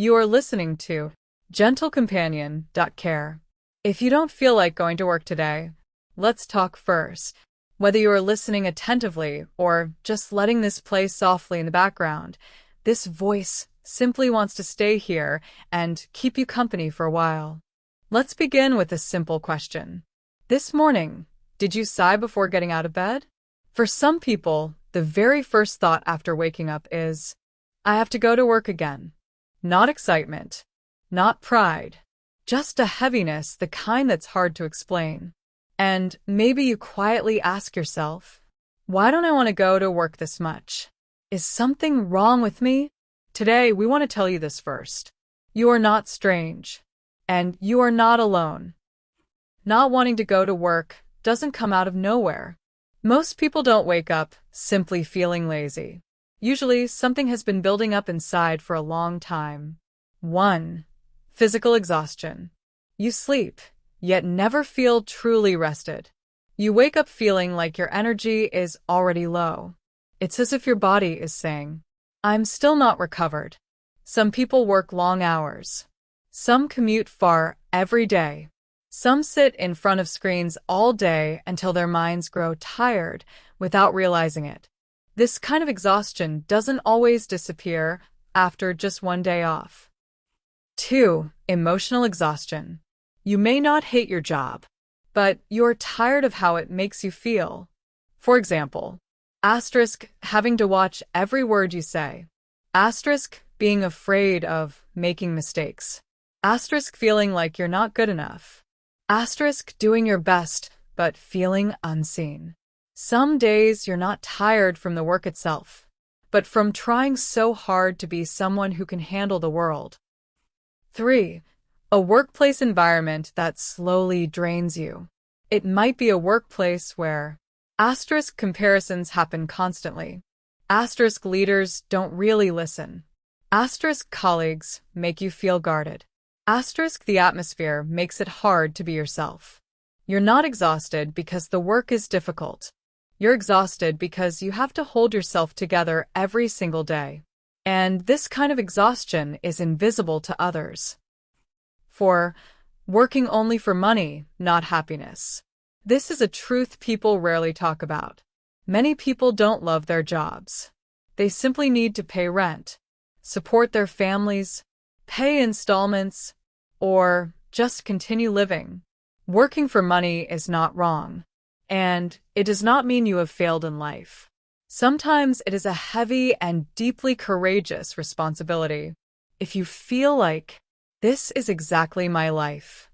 You are listening to Gentle Companion. Care. If you don't feel like going to work today, let's talk first. Whether you are listening attentively or just letting this play softly in the background, this voice simply wants to stay here and keep you company for a while. Let's begin with a simple question. This morning, did you sigh before getting out of bed? For some people, the very first thought after waking up is, I have to go to work again. Not excitement, not pride, just a heaviness, the kind that's hard to explain. And maybe you quietly ask yourself, why don't I want to go to work this much? Is something wrong with me? Today, we want to tell you this first. You are not strange, and you are not alone. Not wanting to go to work doesn't come out of nowhere. Most people don't wake up simply feeling lazy. Usually, something has been building up inside for a long time. 1. Physical exhaustion. You sleep, yet never feel truly rested. You wake up feeling like your energy is already low. It's as if your body is saying, I'm still not recovered. Some people work long hours. Some commute far every day. Some sit in front of screens all day until their minds grow tired without realizing it. This kind of exhaustion doesn't always disappear after just one day off. 2. Emotional exhaustion. You may not hate your job, but you're tired of how it makes you feel. For example, having to watch every word you say. Being afraid of making mistakes. Feeling like you're not good enough. Doing your best, but feeling unseen. Some days you're not tired from the work itself, but from trying so hard to be someone who can handle the world. 3. A workplace environment that slowly drains you. It might be a workplace where comparisons happen constantly. Leaders don't really listen. Colleagues make you feel guarded. The atmosphere makes it hard to be yourself. You're not exhausted because the work is difficult. You're exhausted because you have to hold yourself together every single day. And this kind of exhaustion is invisible to others. 4. Working only for money, not happiness. This is a truth people rarely talk about. Many people don't love their jobs. They simply need to pay rent, support their families, pay installments, or just continue living. Working for money is not wrong, and it does not mean you have failed in life. Sometimes it is a heavy and deeply courageous responsibility. If you feel like, this is exactly my life,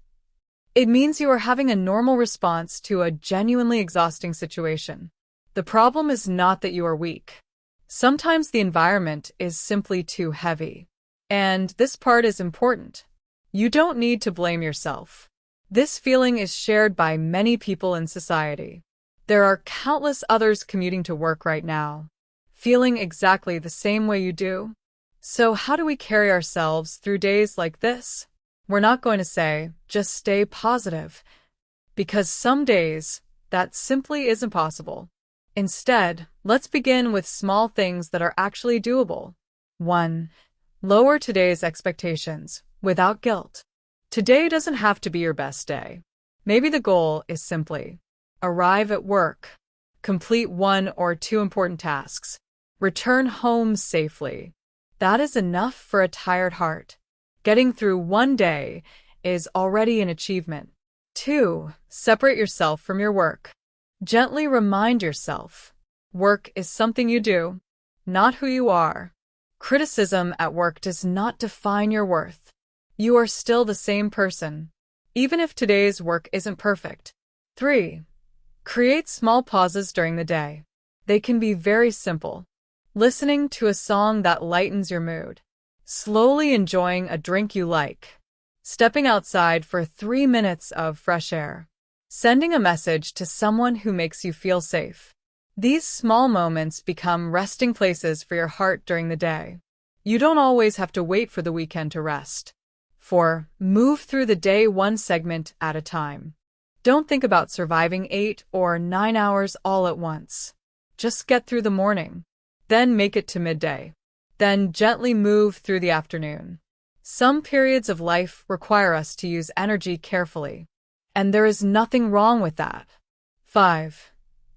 it means you are having a normal response to a genuinely exhausting situation. The problem is not that you are weak. Sometimes the environment is simply too heavy. And this part is important. You don't need to blame yourself. This feeling is shared by many people in society. There are countless others commuting to work right now, feeling exactly the same way you do. So how do we carry ourselves through days like this? We're not going to say, just stay positive, because some days, that simply isn't possible. Instead, let's begin with small things that are actually doable. 1. Lower today's expectations without guilt. Today doesn't have to be your best day. Maybe the goal is simply arrive at work, complete 1 or 2 important tasks, return home safely. That is enough for a tired heart. Getting through one day is already an achievement. 2. Separate yourself from your work. Gently remind yourself, work is something you do, not who you are. Criticism at work does not define your worth. You are still the same person, even if today's work isn't perfect. 3. Create small pauses during the day. They can be very simple. Listening to a song that lightens your mood. Slowly enjoying a drink you like. Stepping outside for 3 minutes of fresh air. Sending a message to someone who makes you feel safe. These small moments become resting places for your heart during the day. You don't always have to wait for the weekend to rest. 4. Move through the day one segment at a time. Don't think about surviving 8 or 9 hours all at once. Just get through the morning. Then make it to midday. Then gently move through the afternoon. Some periods of life require us to use energy carefully, and there is nothing wrong with that. 5.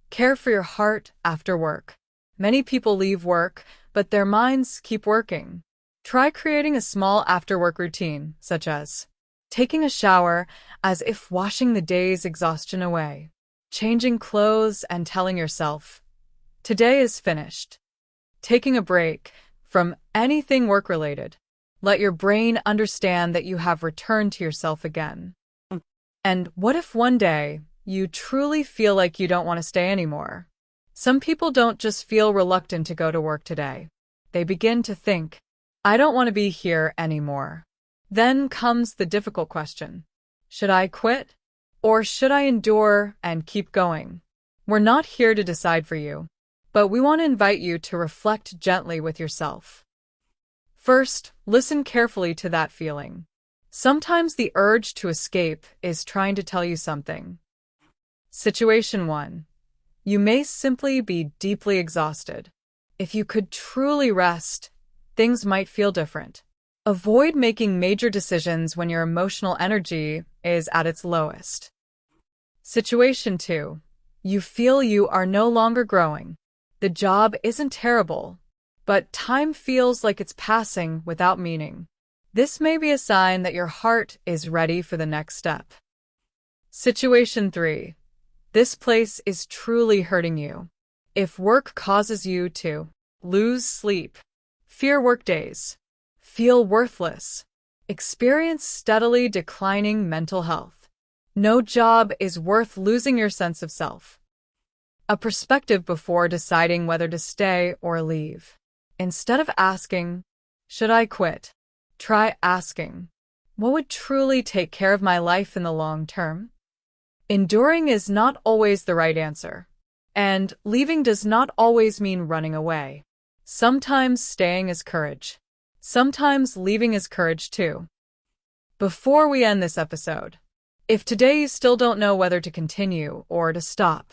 Care for your heart after work. Many people leave work, but their minds keep working. Try creating a small after-work routine, such as taking a shower as if washing the day's exhaustion away, changing clothes and telling yourself, "Today is finished." Taking a break from anything work-related. Let your brain understand that you have returned to yourself again. And what if one day you truly feel like you don't want to stay anymore? Some people don't just feel reluctant to go to work today. They begin to think, "I don't want to be here anymore." Then comes the difficult question. Should I quit? Or should I endure and keep going? We're not here to decide for you, but we want to invite you to reflect gently with yourself. First, listen carefully to that feeling. Sometimes the urge to escape is trying to tell you something. Situation 1. You may simply be deeply exhausted. If you could truly rest, things might feel different. Avoid making major decisions when your emotional energy is at its lowest. Situation 2. You feel you are no longer growing. The job isn't terrible, but time feels like it's passing without meaning. This may be a sign that your heart is ready for the next step. Situation 3. This place is truly hurting you. If work causes you to lose sleep, fear workdays, feel worthless, experience steadily declining mental health, no job is worth losing your sense of self. A perspective before deciding whether to stay or leave. Instead of asking, "Should I quit?" try asking, "What would truly take care of my life in the long term?" Enduring is not always the right answer, and leaving does not always mean running away. Sometimes staying is courage. Sometimes leaving is courage too. Before we end this episode, if today you still don't know whether to continue or to stop,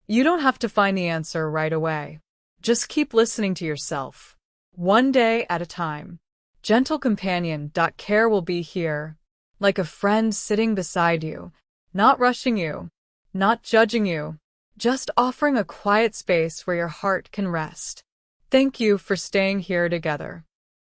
you don't have to find the answer right away. Just keep listening to yourself, one day at a time. Gentlecompanion.care will be here, like a friend sitting beside you, not rushing you, not judging you, just offering a quiet space where your heart can rest. Thank you for staying here together.